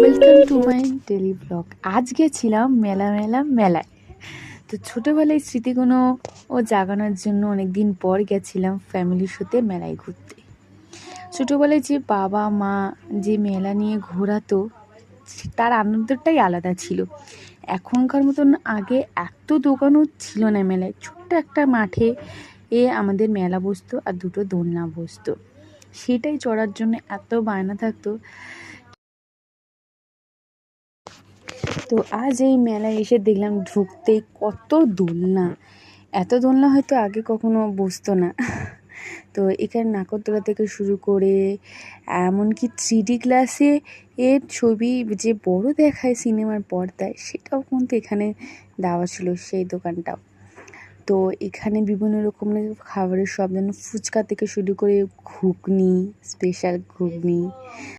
Welcome to my daily blog. আজ গেছিলাম মেলায়। তো ছোটোবেলায় স্মৃতিগুলো জাগানোর জন্য অনেক দিন পর গেছিলাম ফ্যামিলির সাথে মেলায় ঘুরতে। ছোটোবেলায় যে বাবা মা যে মেলা নিয়ে ঘোরাতো, তার আনন্দটাই আলাদা ছিল। এখনকার মতন আগে এত দোকানও ছিল না মেলায়। ছোট্ট একটা মাঠে আমাদের মেলা বসতো আর দুটো দোলনা বসতো, সেটাই চড়ার জন্য এত বায়না থাকতো। তো আজ এই মেলায় এসে দেখলাম ঢুকতেই কত দোলনা, এত দোলনা হয়তো আগে কখনো বসতো না। তো এখানে নাগরদোলা থেকে শুরু করে এমনকি 3D গ্লাসে এর ছবি যে বড় দেখায় সিনেমার পর্দায়, সেটাও কিন্তু এখানে দেওয়া ছিল সেই দোকানটাও। তো এখানে বিভিন্ন রকমের খাবারের সব, যেন ফুচকা থেকে শুরু করে ঘুগনি, স্পেশাল ঘুগনি,